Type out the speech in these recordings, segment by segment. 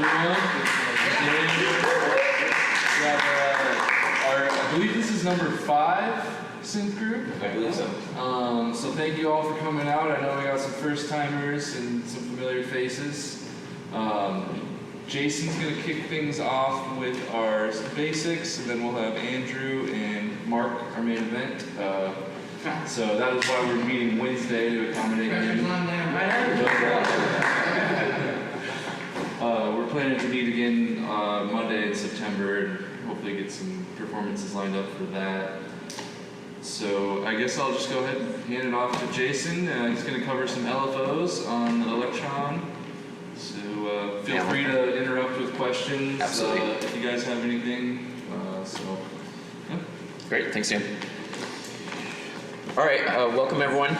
everyone. I believe this is number 5 synth group. I believe so. So thank you all for coming out. I know we got some first timers and some familiar faces. Jason's going to kick things off with our basics, and then we'll have Andrew and Mark, our main event. So that is why we're meeting Wednesday to accommodate him. We're planning to meet again Monday in September and hopefully get some performances lined up for that. So I guess I'll just go ahead and hand it off to Jason. He's going to cover some LFOs on Elektron. So feel free to interrupt with questions. Absolutely. If you guys have anything. Yeah. Great, thanks, Dan. All right, welcome everyone.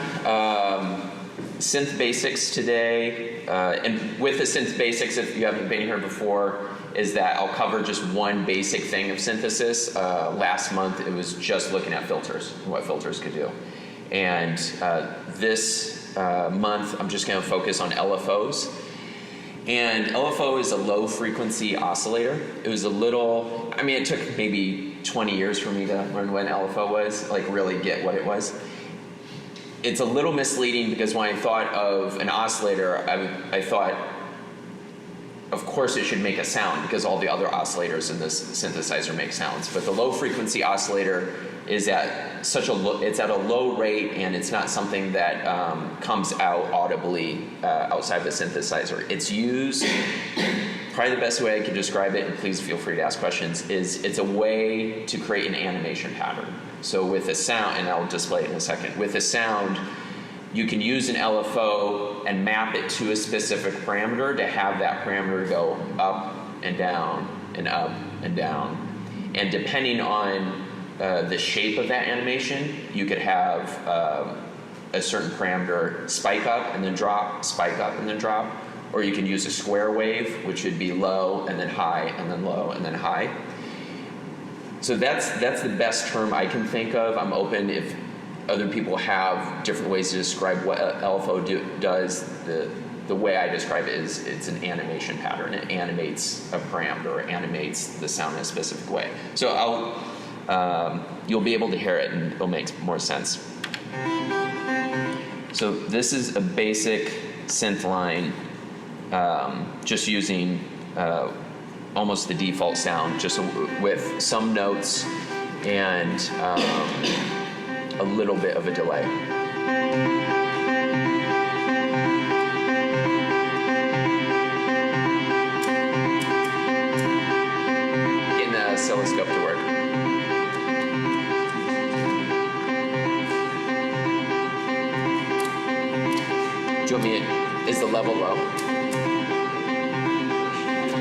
Synth Basics today, and with the Synth Basics, if you haven't been here before, is that I'll cover just one basic thing of synthesis. Last month it was just looking at filters and what filters could do. And this month I'm just going to focus on LFOs. And LFO is a low frequency oscillator. It was a little, I mean, it took maybe 20 years for me to learn what an LFO was, like really get what it was. It's a little misleading because when I thought of an oscillator, I thought, of course it should make a sound because all the other oscillators in this synthesizer make sounds. But the low frequency oscillator is at it's at a low rate, and it's not something that comes out audibly outside the synthesizer. It's used, probably the best way I can describe it, and please feel free to ask questions, is it's a way to create an animation pattern. So with a sound, and I'll display it in a second, with a sound, you can use an LFO and map it to a specific parameter to have that parameter go up and down and up and down. And depending on the shape of that animation, you could have a certain parameter spike up and then drop, spike up and then drop, or you can use a square wave, which would be low and then high and then low and then high. So that's the best term I can think of. I'm open if other people have different ways to describe what LFO does. The way I describe it is it's an animation pattern. It animates a parameter or animates the sound in a specific way. So you'll be able to hear it and it'll make more sense. So this is a basic synth line, just using almost the default sound, just with some notes and a little bit of a delay. Getting the oscilloscope to work. Do you want me, is the level low?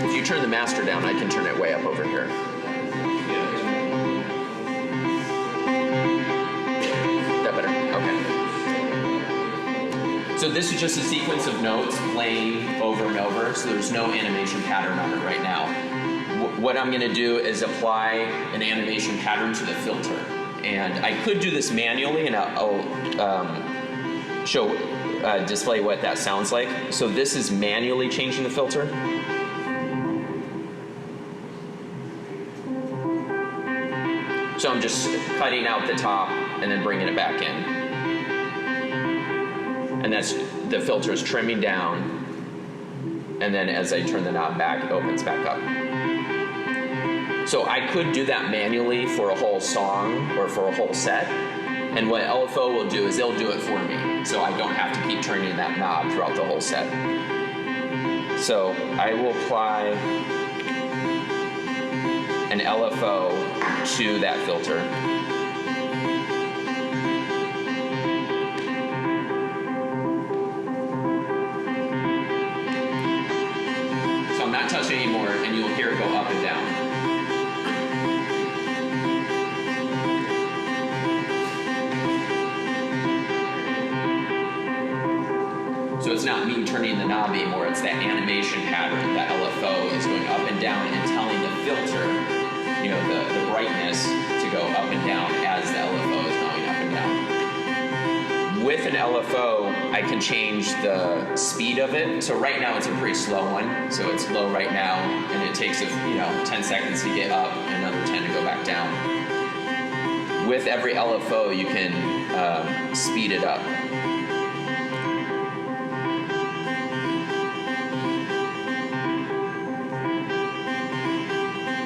If you turn the master down, I can turn it way up over here. That better? Okay. So this is just a sequence of notes playing over and over, so there's no animation pattern on it right now. What I'm gonna do is apply an animation pattern to the filter. And I could do this manually, and I'll display what that sounds like. So this is manually changing the filter. So I'm just cutting out the top and then bringing it back in. And that's, the filter is trimming down, and then as I turn the knob back, it opens back up. So I could do that manually for a whole song or for a whole set. And what LFO will do is they'll do it for me, so I don't have to keep turning that knob throughout the whole set. So I will apply an LFO to that filter. So I'm not touching anymore, and you'll hear it go up and down. So it's not me turning the knob anymore, it's that animation pattern. That LFO is going up and down and telling the filter, you know, the brightness to go up and down as the LFO is going up and down. With an LFO, I can change the speed of it. So right now it's a pretty slow one. So it's low right now, and it takes 10 seconds to get up, and another 10 to go back down. With every LFO, you can speed it up.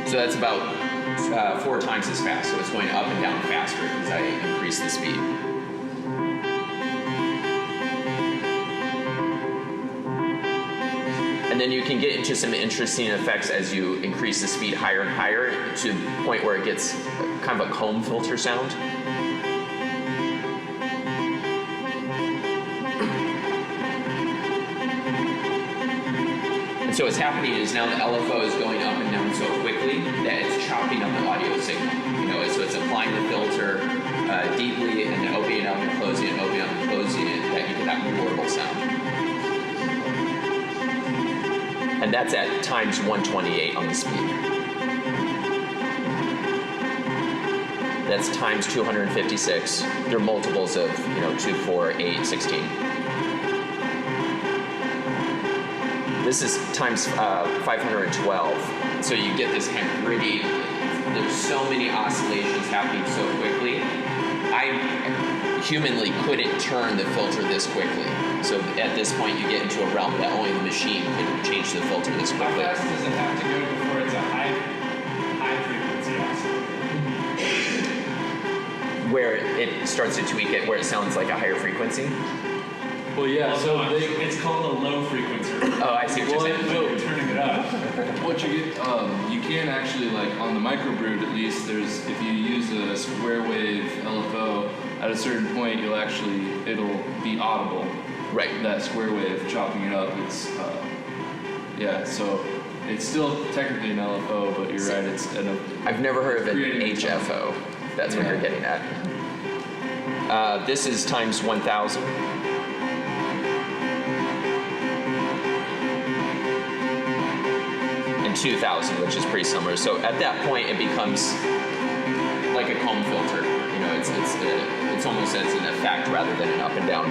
So that's about 4 times as fast. So it's going up and down faster as I increase the speed. And then you can get into some interesting effects as you increase the speed higher and higher to the point where it gets kind of a comb filter sound. And so what's happening is now the LFO is going up and down so quickly that it's chopping up the audio signal. So it's applying the filter deeply and then opening it up and closing it, opening it up and closing it, that you get that horrible sound. And that's at times 128 on the speed. That's times 256. They're multiples of 2, 4, 8, 16. This is times 512. So you get this kind of gritty. There's so many oscillations happening so quickly. I humanly couldn't turn the filter this quickly. So at this point, you get into a realm that only the machine can change the filter this quickly. How fast does it have to go before it's a high frequency oscillator? Where it starts to tweak it, where it sounds like a higher frequency. Well, yeah. So it's called a low frequency. Oh, I see what you're saying. You're turning it up. what you get, you can actually, like on the microbrood at least, if you use a square wave LFO, at a certain point it'll be audible. Right. That square wave chopping it up, so it's still technically an LFO, but you're right, it's I've never heard of an creating HFO. That's what you're getting at. This is times 1,000. And 2,000, which is pretty similar. So at that point, it becomes like a comb filter. It's almost as an effect rather than an up and down.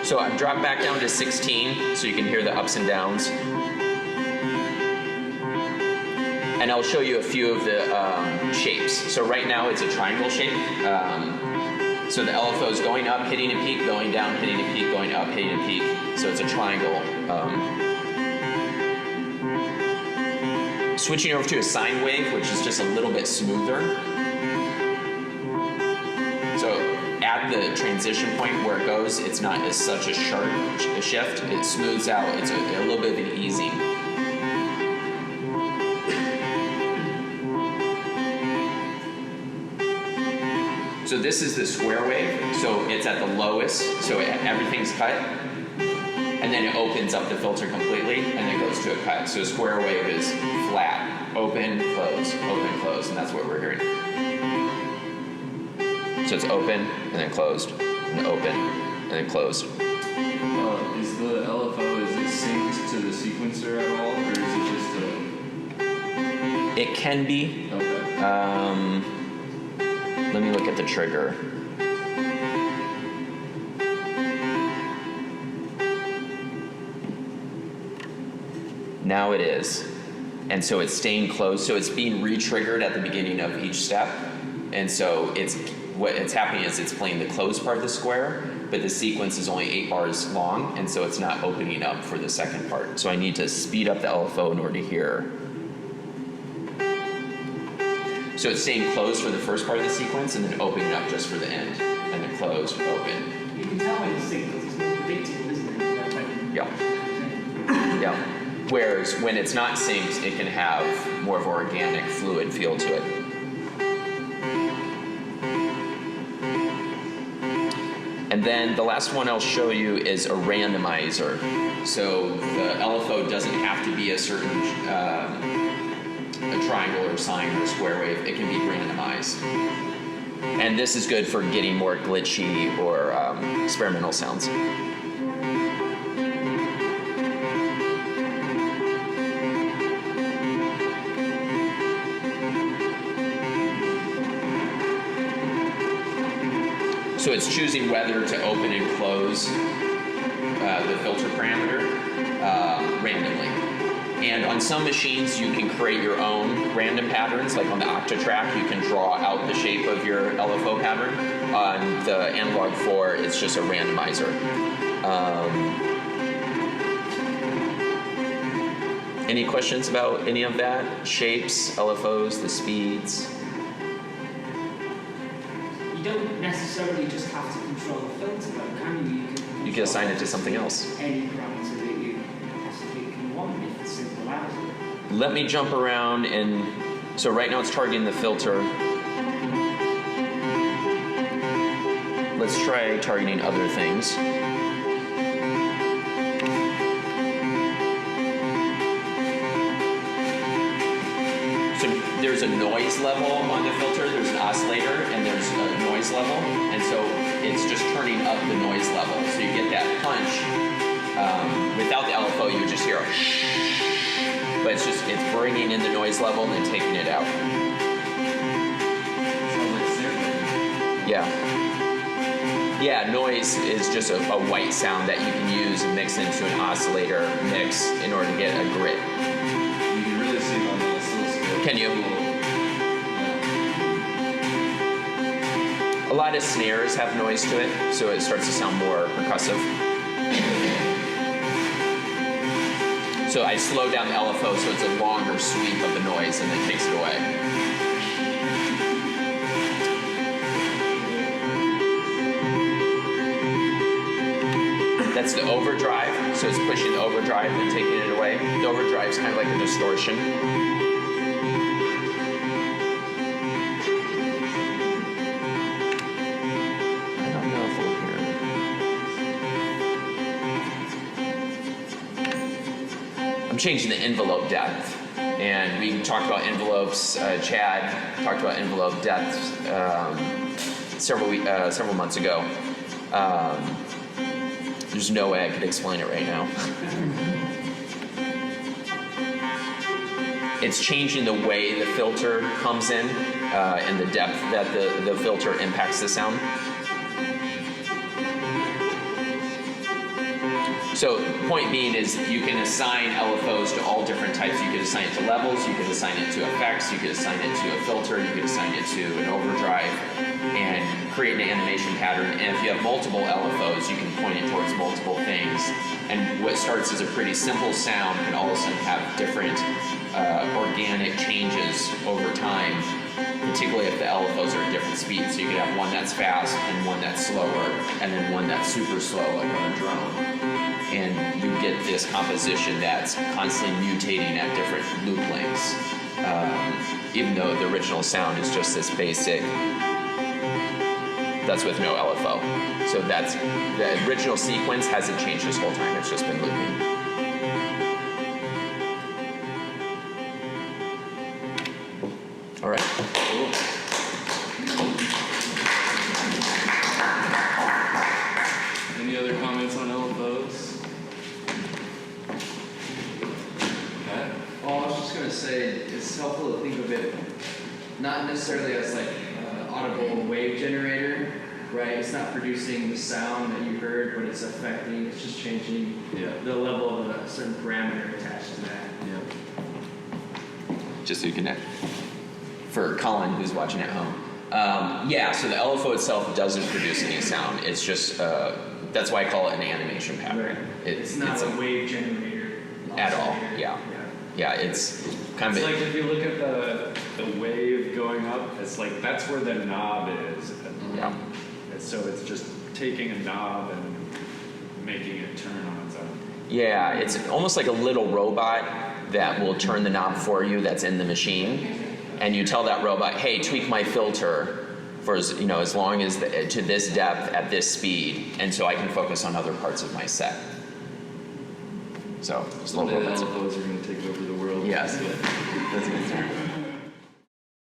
So I've dropped back down to 16, so you can hear the ups and downs. And I'll show you a few of the shapes. So right now it's a triangle shape. So the LFO is going up, hitting a peak, going down, hitting a peak, going up, hitting a peak. So it's a triangle. Switching over to a sine wave, which is just a little bit smoother. So at the transition point where it goes, it's not as such a sharp shift. It smooths out. It's a little bit of an easing. So this is the square wave. So it's at the lowest. So everything's cut. And then it opens up the filter completely and then goes to a cut. So a square wave is flat. Open, close, and that's what we're hearing. So it's open and then closed, and open and then closed. Is the LFO, is it synced to the sequencer at all, or is it just It can be. Okay. Let me look at the trigger. Now it is. And so it's staying closed. So it's being re-triggered at the beginning of each step. And so what's happening is it's playing the closed part of the square, but the sequence is only 8 bars long, and so it's not opening up for the second part. So I need to speed up the LFO in order to hear. So it's staying closed for the first part of the sequence and then opening up just for the end. And then closed, open. You can tell when it's synced because it's more predictable, isn't it? Yeah. Yeah. Whereas when it's not synced, it can have more of an organic, fluid feel to it. And then the last one I'll show you is a randomizer. So the LFO doesn't have to be a certain a triangle or sine or square wave. It can be randomized. And this is good for getting more glitchy or experimental sounds. So it's choosing whether to open and close the filter parameter randomly. And on some machines, you can create your own random patterns. Like on the Octatrack, you can draw out the shape of your LFO pattern. On the Analog 4, it's just a randomizer. Any questions about any of that? Shapes, LFOs, the speeds? You don't necessarily just have to control the filter, though, can you? You can assign it to something else. Any parameter that you possibly can want if the synth allows it. Let me jump around and, so right now it's targeting the filter. Let's try targeting other things. So there's a noise level on the filter, there's an oscillator, and there's a noise level, and so it's just turning up the noise level. So you get that punch. Without the LFO, you would just hear a but it's bringing in the noise level and then taking it out. Sounds like snare. Yeah, noise is just a white sound that you can use and mix into an oscillator mix in order to get a grit. You can really see it on the oscilloscope. Can you? A lot of snares have noise to it, so it starts to sound more percussive. So I slow down the LFO so it's a longer sweep of the noise and then takes it away. That's the overdrive, so it's pushing the overdrive and taking it away. The overdrive is kind of like a distortion. I don't know if we'll hear it. I'm changing the envelope depth, and we talked about envelopes. Chad talked about envelope depth several months ago. There's no way I could explain it right now. It's changing the way the filter comes in and the depth that the filter impacts the sound. So point being is you can assign LFOs to all different types. You could assign it to levels, you could assign it to effects, you could assign it to a filter, you could assign it to an overdrive, and create an animation pattern. And if you have multiple LFOs, you can point it towards multiple things. And what starts as a pretty simple sound can all of a sudden have different organic changes over time, particularly if the LFOs are at different speeds. So you could have one that's fast and one that's slower, and then one that's super slow, like on a drone. And you get this composition that's constantly mutating at different loop lengths, even though the original sound is just this basic. That's with no LFO. So that's the original sequence hasn't changed this whole time. It's just been looping. All right. Cool. Any other comments on LFOs? Okay. Well, I was just going to say, it's helpful to think of it not necessarily as like an audible wave generator, right? It's not producing the sound that you heard, but it's affecting, it's just changing the level of a certain parameter attached to that. Just so you can, for Colin who's watching at home. Yeah, so the LFO itself doesn't produce any sound. It's just, that's why I call it an animation pattern. Right. It's not a wave generator. At all, yeah. Yeah, it's kind It's of, like if you look at the wave going up, it's like that's where the knob is. yeah. And so it's just taking a knob and making it turn on its own. Yeah, it's almost like a little robot that will turn the knob for you that's in the machine. And you tell that robot, hey, tweak my filter for as long as to this depth at this speed, and so I can focus on other parts of my set. So, just little The robots. LFOs are going to take over the world. Yes, that's a good term.